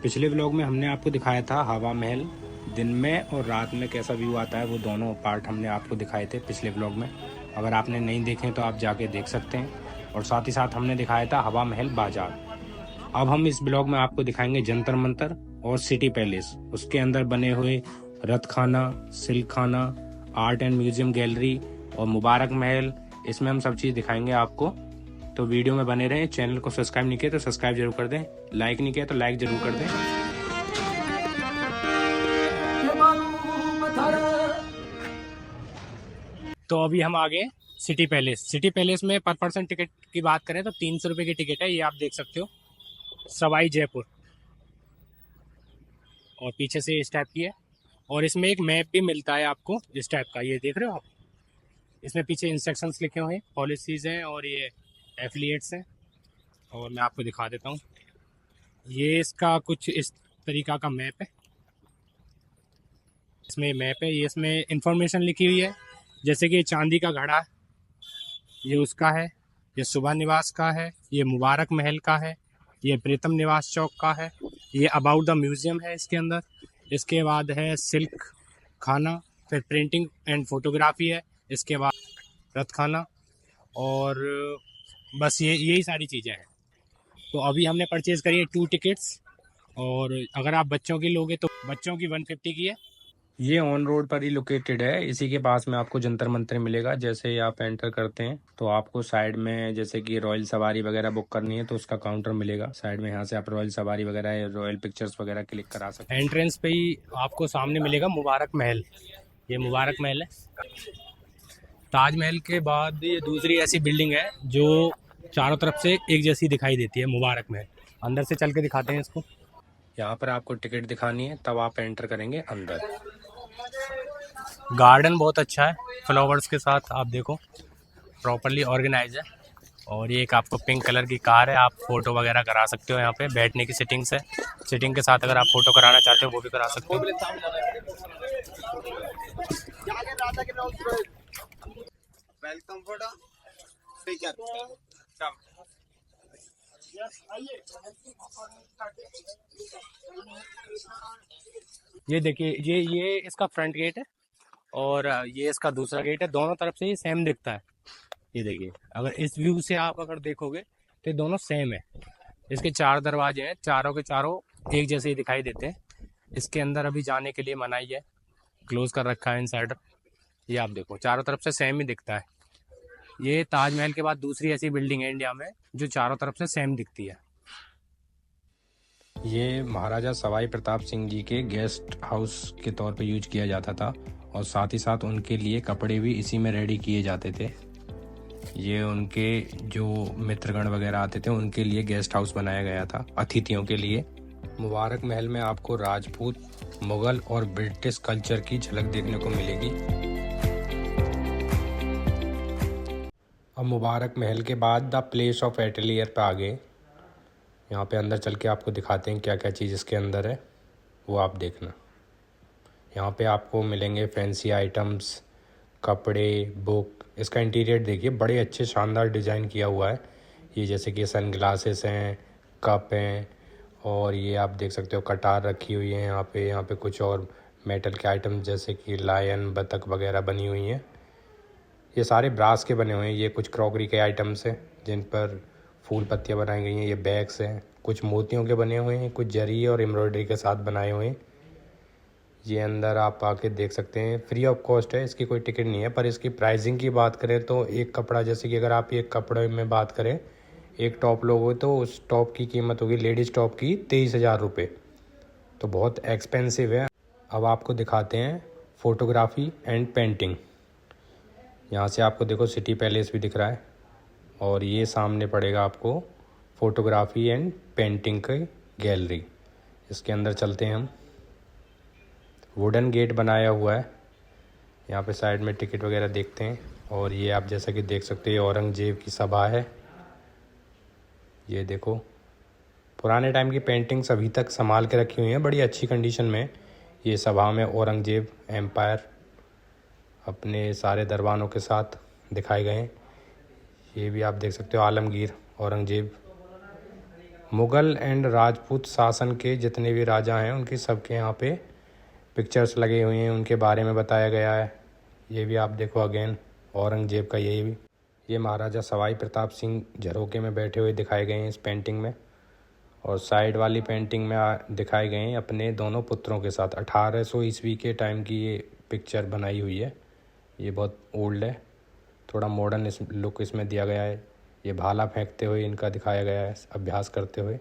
पिछले व्लॉग में हमने आपको दिखाया था हवा महल दिन में और रात में कैसा व्यू आता है, वो दोनों पार्ट हमने आपको दिखाए थे पिछले व्लॉग में। अगर आपने नहीं देखे तो आप जाके देख सकते हैं। और साथ ही साथ हमने दिखाया था हवा महल बाजार। अब हम इस ब्लॉग में आपको दिखाएंगे जंतर मंतर और सिटी पैलेस, उसके अंदर बने हुए रथ खाना, सिल्क खाना, आर्ट एंड म्यूजियम गैलरी और मुबारक महल। इसमें हम सब चीज़ दिखाएंगे आपको, तो वीडियो में बने रहें। चैनल को सब्सक्राइब नहीं किया तो सब्सक्राइब जरूर कर दें, लाइक नहीं किया तो लाइक जरूर कर दें। तो अभी हम आ गए सिटी पैलेस। सिटी पैलेस में पर पर्सन टिकट की बात करें तो 300 रुपये की टिकट है, ये आप देख सकते हो, सवाई जयपुर। और पीछे से इस टाइप की है, और इसमें एक मैप भी मिलता है आपको इस टाइप का, ये देख रहे हो आप। इसमें पीछे इंस्ट्रक्शंस लिखे हुए हैं, पॉलिसीज़ हैं और ये एफिलिएट्स हैं। और मैं आपको दिखा देता हूँ, ये इसका कुछ इस तरीका का मैप है। इसमें मैप है, ये इसमें इंफॉर्मेशन लिखी हुई है, जैसे कि चांदी का घड़ा है, ये उसका है, ये सुबह निवास का है, ये मुबारक महल का है, ये प्रीतम निवास चौक का है, ये अबाउट द म्यूज़ियम है इसके अंदर। इसके बाद है सिल्क खाना, फिर प्रिंटिंग एंड फोटोग्राफी है, इसके बाद रथ खाना, और बस यही सारी चीज़ें हैं। तो अभी हमने परचेज़ करी है 2 टिकट्स, और अगर आप बच्चों की लोगे तो बच्चों की 150 की है। ये ऑन रोड पर ही लोकेटेड है, इसी के पास में आपको जंतर मंतर मिलेगा। जैसे ही आप एंटर करते हैं तो आपको साइड में जैसे कि रॉयल सवारी वगैरह बुक करनी है तो उसका काउंटर मिलेगा साइड में। यहाँ से आप रॉयल सवारी वगैरह, रॉयल पिक्चर्स वगैरह क्लिक करा सकते हैं। एंट्रेंस पे ही आपको सामने मिलेगा मुबारक महल, ये मुबारक महल है। ताजमहल के बाद ये दूसरी ऐसी बिल्डिंग है जो चारों तरफ से एक जैसी दिखाई देती है, मुबारक महल। अंदर से चल के दिखाते हैं इसको। यहाँ पर आपको टिकट दिखानी है, तब आप एंटर करेंगे अंदर। गार्डन बहुत अच्छा है, फ्लावर्स के साथ, आप देखो प्रॉपरली ऑर्गेनाइज है। और ये एक आपको पिंक कलर की कार है, आप फोटो वगैरह करा सकते हो। यहाँ पे बैठने की सिटिंग्स है, सिटिंग के साथ अगर आप फोटो कराना चाहते हो वो भी करा सकते हो। ये देखिए, ये इसका फ्रंट गेट है और ये इसका दूसरा गेट है। दोनों तरफ से ये सेम दिखता है। ये देखिए, अगर इस व्यू से आप अगर देखोगे तो ये दोनों सेम है। इसके 4 दरवाजे हैं, चारों के चारों एक जैसे ही दिखाई देते हैं। इसके अंदर अभी जाने के लिए मनाही है, क्लोज कर रखा है इनसाइडर। ये आप देखो, चारों तरफ से सेम ही दिखता है। ये ताजमहल के बाद दूसरी ऐसी बिल्डिंग है इंडिया में जो चारों तरफ से सेम दिखती है। ये महाराजा सवाई प्रताप सिंह जी के गेस्ट हाउस के तौर पे यूज किया जाता था, और साथ ही साथ उनके लिए कपड़े भी इसी में रेडी किए जाते थे। ये उनके जो मित्रगण वगैरह आते थे उनके लिए गेस्ट हाउस बनाया गया था, अतिथियों के लिए। मुबारक महल में आपको राजपूत, मुगल और ब्रिटिश कल्चर की झलक देखने को मिलेगी। अब मुबारक महल के बाद द प्लेस ऑफ एटलियर पे आ गए। यहाँ पे अंदर चल के आपको दिखाते हैं क्या क्या चीज़ इसके अंदर है, वो आप देखना। यहाँ पे आपको मिलेंगे फैंसी आइटम्स, कपड़े, बुक। इसका इंटीरियर देखिए, बड़े अच्छे शानदार डिज़ाइन किया हुआ है। ये जैसे कि सन ग्लासेस हैं, कप हैं, और ये आप देख सकते हो कटार रखी हुई है यहाँ पे कुछ और मेटल के आइटम जैसे कि लायन, बतख वगैरह बनी हुई हैं। ये सारे ब्रास के बने हुए हैं। ये कुछ क्रॉकरी के आइटम्स हैं जिन पर फूल पत्तियाँ बनाई गई हैं। ये बैग्स हैं, कुछ मोतियों के बने हुए हैं, कुछ जरी और एम्ब्रॉयडरी के साथ बनाए हुए हैं। ये अंदर आप आके देख सकते हैं, फ्री ऑफ कॉस्ट है, इसकी कोई टिकट नहीं है। पर इसकी प्राइसिंग की बात करें तो एक कपड़ा, जैसे कि अगर आप एक कपड़े में बात करें, एक टॉप लोगे तो उस टॉप की कीमत होगी लेडीज़ टॉप की 23,000 रुपये, तो बहुत एक्सपेंसिव है। अब आपको दिखाते हैं फ़ोटोग्राफी एंड पेंटिंग। यहाँ से आपको देखो सिटी पैलेस भी दिख रहा है, और ये सामने पड़ेगा आपको फ़ोटोग्राफी एंड पेंटिंग की गैलरी। इसके अंदर चलते हैं हम। वुडन गेट बनाया हुआ है, यहाँ पे साइड में टिकट वगैरह देखते हैं। और ये आप जैसा कि देख सकते हैं औरंगजेब की सभा है। ये देखो, पुराने टाइम की पेंटिंग्स अभी तक संभाल के रखी हुई हैं बड़ी अच्छी कंडीशन में। ये सभा में औरंगजेब एम्पायर अपने सारे दरबारों के साथ दिखाए गए हैं। ये भी आप देख सकते हो आलमगीर औरंगजेब। मुग़ल एंड राजपूत शासन के जितने भी राजा हैं उनकी सबके यहाँ पे पिक्चर्स लगे हुए हैं, उनके बारे में बताया गया है। ये भी आप देखो अगेन औरंगज़ेब का ये महाराजा सवाई प्रताप सिंह झरोके में बैठे हुए दिखाए गए हैं इस पेंटिंग में। और साइड वाली पेंटिंग में दिखाए गए हैं अपने दोनों पुत्रों के साथ। 1800 ईस्वी के टाइम की ये पिक्चर बनाई हुई है। ये बहुत ओल्ड है, थोड़ा मॉडर्न लुक इसमें दिया गया है। ये भाला फेंकते हुए इनका दिखाया गया है, अभ्यास करते हुए।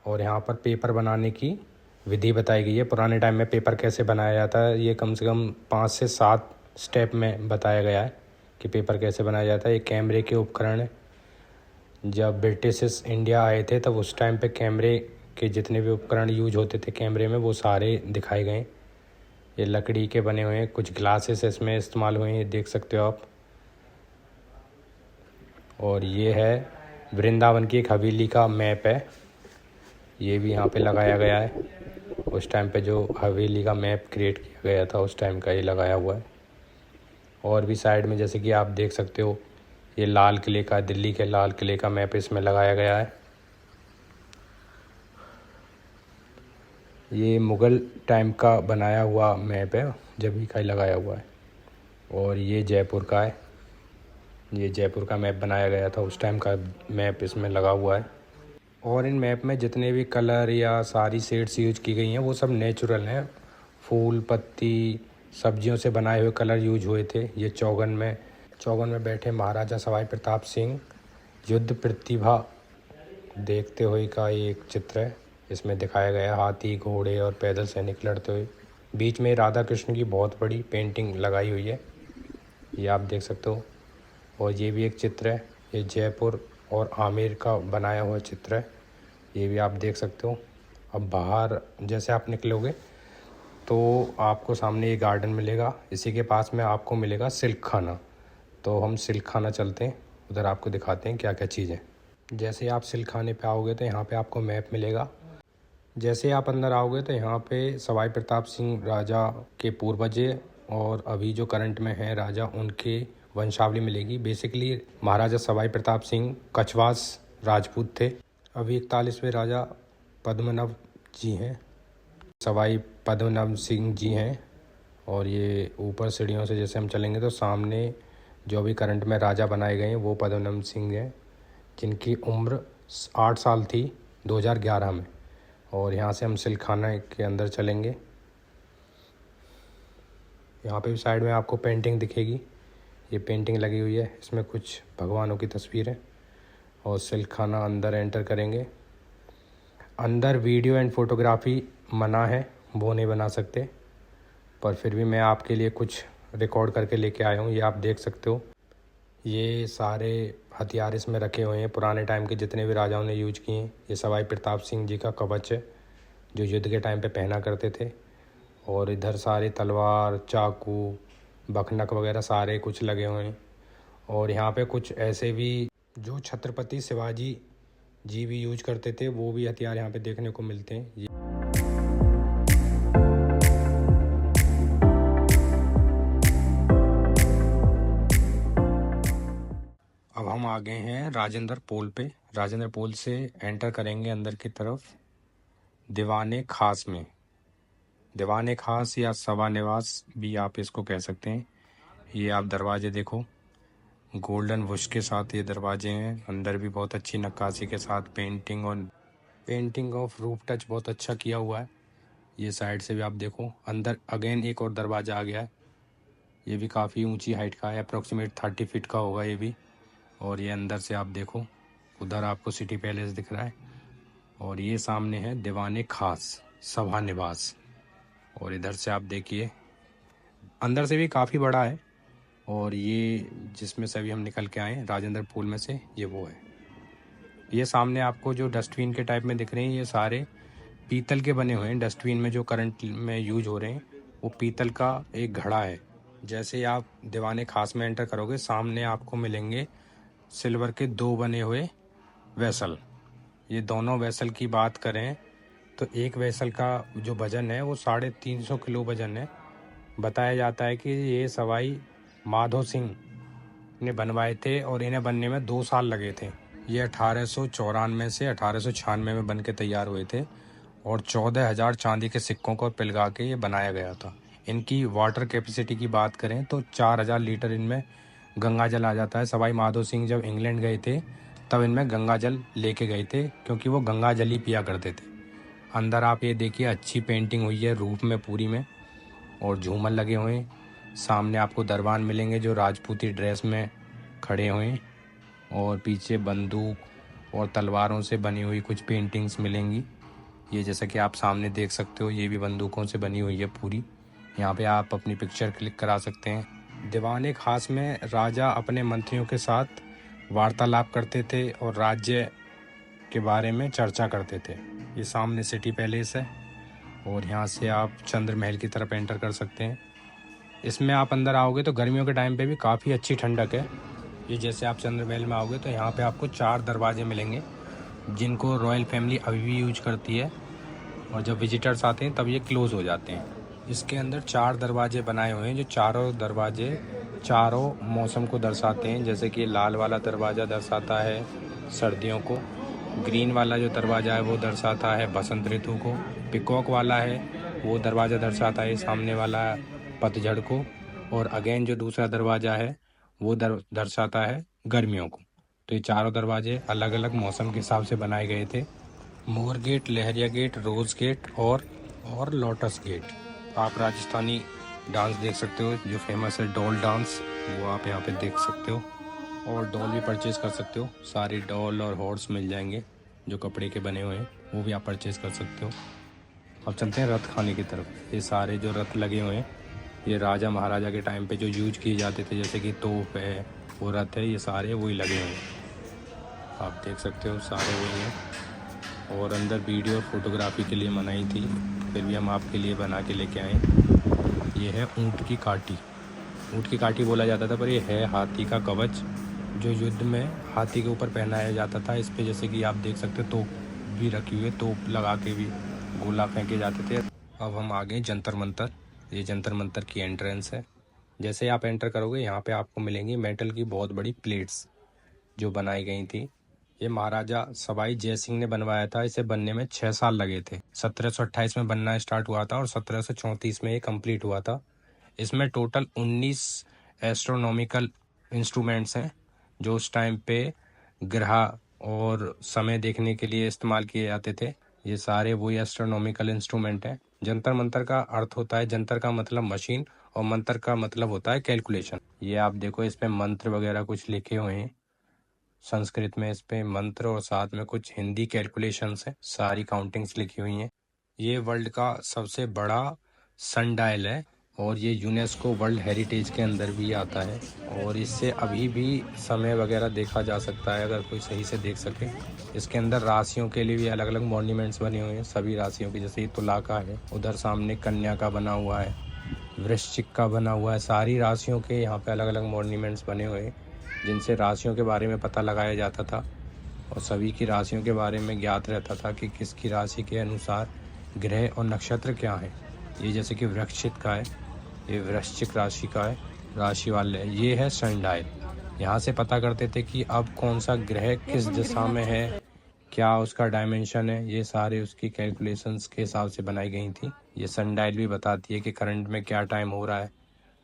और यहाँ पर पेपर बनाने की विधि बताई गई है। पुराने टाइम में पेपर कैसे बनाया जाता है ये कम से कम 5 से 7 स्टेप में बताया गया है कि पेपर कैसे बनाया जाता है। ये कैमरे के उपकरण है। जब ब्रिटिश इंडिया आए थे तब उस टाइम पे कैमरे के जितने भी उपकरण यूज होते थे कैमरे में वो सारे दिखाए गए। ये लकड़ी के बने हुए हैं, कुछ ग्लासेस इसमें इस्तेमाल हुए हैं, ये देख सकते हो आप। और ये है वृंदावन की एक हवेली का मैप है, ये भी यहाँ पे लगाया गया है। उस टाइम पे जो हवेली का मैप क्रिएट किया गया था उस टाइम का ये लगाया हुआ है। और भी साइड में जैसे कि आप देख सकते हो ये लाल किले का, दिल्ली के लाल किले का मैप इसमें लगाया गया है। ये मुग़ल टाइम का बनाया हुआ मैप है, जब ही का ही लगाया हुआ है। और ये जयपुर का है, ये जयपुर का मैप बनाया गया था उस टाइम का मैप इसमें लगा हुआ है। और इन मैप में जितने भी कलर या सारी शेड्स यूज की गई हैं वो सब नेचुरल हैं। फूल, पत्ती, सब्जियों से बनाए हुए कलर यूज हुए थे। ये चौगन में बैठे महाराजा सवाई प्रताप सिंह युद्ध प्रतिभा देखते हुए का ये एक चित्र है। इसमें दिखाया गया हाथी, घोड़े और पैदल सैनिक लड़ते हुए। बीच में राधा कृष्ण की बहुत बड़ी पेंटिंग लगाई हुई है, ये आप देख सकते हो। और ये भी एक चित्र है, ये जयपुर और आमेर का बनाया हुआ चित्र है, ये भी आप देख सकते हो। अब बाहर जैसे आप निकलोगे तो आपको सामने ये गार्डन मिलेगा, इसी के पास में आपको मिलेगा सिल्क खाना। तो हम सिल्क खाना चलते हैं, उधर आपको दिखाते हैं क्या क्या चीज़ें। जैसे आप सिल्क खाने पे आओगे तो यहाँ पे आपको मैप मिलेगा। जैसे आप अंदर आओगे तो यहाँ पे सवाई प्रताप सिंह राजा के पूर्वज और अभी जो करंट में हैं राजा उनके वंशावली मिलेगी। बेसिकली महाराजा सवाई प्रताप सिंह कछवास राजपूत थे। अभी 41वें राजा पद्मनाभ जी हैं, सवाई पद्मनाभ सिंह जी हैं। और ये ऊपर सीढ़ियों से जैसे हम चलेंगे तो सामने जो भी करंट में राजा बनाए गए हैं वो पद्मनाभ सिंह हैं, जिनकी उम्र 8 साल थी 2011 में। और यहाँ से हम सिलखाना के अंदर चलेंगे। यहाँ पे भी साइड में आपको पेंटिंग दिखेगी, ये पेंटिंग लगी हुई है, इसमें कुछ भगवानों की तस्वीर है। और सिलखाना अंदर एंटर करेंगे। अंदर वीडियो एंड फोटोग्राफी मना है, वो नहीं बना सकते, पर फिर भी मैं आपके लिए कुछ रिकॉर्ड करके लेके आया हूँ। ये आप देख सकते हो, ये सारे हथियार इसमें रखे हुए हैं पुराने टाइम के जितने भी राजाओं ने यूज किए हैं। ये सवाई प्रताप सिंह जी का कवच है जो युद्ध के टाइम पे पहना करते थे। और इधर सारे तलवार, चाकू, बखनक वगैरह सारे कुछ लगे हुए हैं। और यहाँ पे कुछ ऐसे भी जो छत्रपति शिवाजी जी भी यूज करते थे वो भी हथियार यहाँ पे देखने को मिलते हैं। अब हम आ गए हैं राजेंद्र पोल पे। राजेंद्र पोल से एंटर करेंगे अंदर की तरफ दीवाने खास में। दीवाने खास या सभा निवास भी आप इसको कह सकते हैं। ये आप दरवाजे देखो, गोल्डन वुश के साथ ये दरवाजे हैं। अंदर भी बहुत अच्छी नक्काशी के साथ पेंटिंग ऑफ रूफ टच बहुत अच्छा किया हुआ है। ये साइड से भी आप देखो, अंदर अगेन एक और दरवाज़ा आ गया है। ये भी काफ़ी ऊंची हाइट का है, अप्रोक्सीमेट 30 फीट का होगा ये भी। और ये अंदर से आप देखो, उधर आपको सिटी पैलेस दिख रहा है। और ये सामने है दीवाने खास सभा निवास। और इधर से आप देखिए, अंदर से भी काफ़ी बड़ा है। और ये जिसमें से अभी हम निकल के आए राजेंद्र पोल में से, ये वो है। ये सामने आपको जो डस्टबिन के टाइप में दिख रहे हैं ये सारे पीतल के बने हुए हैं। डस्टबिन में जो करंट में यूज हो रहे हैं वो पीतल का एक घड़ा है। जैसे आप दीवाने खास में एंटर करोगे सामने आपको मिलेंगे सिल्वर के 2 बने हुए वेसल। ये दोनों वेसल की बात करें तो एक वेसल का जो वजन है वो 350 किलो वजन है। बताया जाता है कि ये सवाई माधो सिंह ने बनवाए थे और इन्हें बनने में 2 साल लगे थे। ये 1894 से 1896 में बन के तैयार हुए थे और 14,000 चांदी के सिक्कों को पिघला के ये बनाया गया था। इनकी वाटर कैपेसिटी की बात करें तो 4,000 लीटर इनमें गंगा जल आ जाता है। सवाई माधो सिंह जब इंग्लैंड गए थे तब इनमें गंगा जल लेके गए थे, क्योंकि वो गंगा जल ही पिया करते थे। अंदर आप ये देखिए, अच्छी पेंटिंग हुई है रूफ में पूरी में, और झूमर लगे हुए हैं। सामने आपको दरबान मिलेंगे जो राजपूती ड्रेस में खड़े हुए हैं, और पीछे बंदूक और तलवारों से बनी हुई कुछ पेंटिंग्स मिलेंगी। ये जैसा कि आप सामने देख सकते हो, ये भी बंदूकों से बनी हुई है पूरी। यहाँ पे आप अपनी पिक्चर क्लिक करा सकते हैं। दीवान खास में राजा अपने मंत्रियों के साथ वार्तालाप करते थे और राज्य के बारे में चर्चा करते थे। ये सामने सिटी पैलेस है, और यहाँ से आप चंद्र महल की तरफ एंटर कर सकते हैं। इसमें आप अंदर आओगे तो गर्मियों के टाइम पे भी काफ़ी अच्छी ठंडक है। ये जैसे आप चंद्र महल में आओगे तो यहाँ पे आपको 4 दरवाजे मिलेंगे, जिनको रॉयल फैमिली अभी भी यूज करती है, और जब विजिटर्स आते हैं तब ये क्लोज़ हो जाते हैं। इसके अंदर 4 दरवाजे बनाए हुए हैं, जो चारों दरवाजे चारों मौसम को दर्शाते हैं। जैसे कि लाल वाला दरवाज़ा दर्शाता है सर्दियों को, ग्रीन वाला जो दरवाज़ा है वो दर्शाता है बसंत ऋतु को, पिकॉक वाला है वो दरवाज़ा दर्शाता है सामने वाला पतझड़ को, और अगेन जो दूसरा दरवाज़ा है वो दर्शाता है गर्मियों को। तो ये चारों दरवाजे अलग अलग मौसम के हिसाब से बनाए गए थे। मोर गेट, लहरिया गेट, रोज़ गेट और लोटस गेट। आप राजस्थानी डांस देख सकते हो जो फेमस है डॉल डांस, वो आप यहाँ पे देख सकते हो, और डॉल भी परचेज़ कर सकते हो। सारी डॉल और हॉर्स मिल जाएंगे जो कपड़े के बने हुए हैं, वो भी आप परचेज़ कर सकते हो। अब चलते हैं रथ खाने की तरफ। ये सारे जो रथ लगे हुए हैं ये राजा महाराजा के टाइम पे जो यूज किए जाते थे, जैसे कि तोप है, वो रथ है, ये सारे वही लगे हुए हैं। आप देख सकते हो सारे वही हैं। और अंदर वीडियो और फोटोग्राफी के लिए मनाही थी, फिर भी हम आपके लिए बना के लेके आए। ये है ऊँट की काठी। ऊँट की काठी बोला जाता था, पर ये है हाथी का कवच जो युद्ध में हाथी के ऊपर पहनाया जाता था। इस पे जैसे कि आप देख सकते हो तोप भी रखी हुई है, तोप लगा के भी गोला फेंके जाते थे। अब हम आ गए जंतर मंतर। ये जंतर मंतर की एंट्रेंस है। जैसे आप एंटर करोगे यहाँ पे आपको मिलेंगी मेटल की बहुत बड़ी प्लेट्स जो बनाई गई थी। ये महाराजा सवाई जय सिंह ने बनवाया था। इसे बनने में 6 साल लगे थे। 1728 में बनना स्टार्ट हुआ था और 1734 में ये कंप्लीट हुआ था। इसमें टोटल 19 एस्ट्रोनॉमिकल इंस्ट्रूमेंट्स हैं जो उस टाइम पे ग्रह और समय देखने के लिए इस्तेमाल किए जाते थे। ये सारे वही एस्ट्रोनॉमिकल इंस्ट्रूमेंट हैं। जंतर मंतर का अर्थ होता है, जंतर का मतलब मशीन और मंत्र का मतलब होता है कैलकुलेशन। ये आप देखो, इस पे मंत्र वगैरह कुछ लिखे हुए हैं संस्कृत में, इस पे मंत्र, और साथ में कुछ हिंदी कैलकुलेशंस है, सारी काउंटिंग्स लिखी हुई हैं। ये वर्ल्ड का सबसे बड़ा सनडायल है और ये यूनेस्को वर्ल्ड हेरिटेज के अंदर भी आता है, और इससे अभी भी समय वगैरह देखा जा सकता है अगर कोई सही से देख सके। इसके अंदर राशियों के लिए भी अलग अलग मॉन्यूमेंट्स बने हुए हैं, सभी राशियों की। जैसे ये तुला का है, उधर सामने कन्या का बना हुआ है, वृश्चिक का बना हुआ है। सारी राशियों के यहाँ पे अलग अलग मॉन्यूमेंट्स बने हुए हैं जिनसे राशियों के बारे में पता लगाया जाता था, और सभी की राशियों के बारे में ज्ञात रहता था कि किसकी राशि के अनुसार ग्रह और नक्षत्र क्या है। ये जैसे कि वृश्चिक का है, ये वृश्चिक राशि का है, राशि वाले। ये है सनडायल। यहाँ से पता करते थे कि अब कौन सा ग्रह किस दिशा में है, क्या उसका डायमेंशन है। ये सारे उसकी कैलकुलेशंस के हिसाब से बनाई गई थी। ये सनडायल भी बताती है कि करंट में क्या टाइम हो रहा है,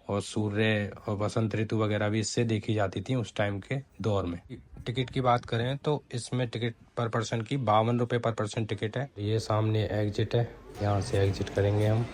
और सूर्य और बसंत ऋतु वगैरह भी इससे देखी जाती थी उस टाइम के दौर में। टिकट की बात करें तो इसमें टिकट पर पर्सन की 52 रुपये पर पर्सन टिकट है। ये सामने एग्जिट है, यहाँ से एग्जिट करेंगे हम।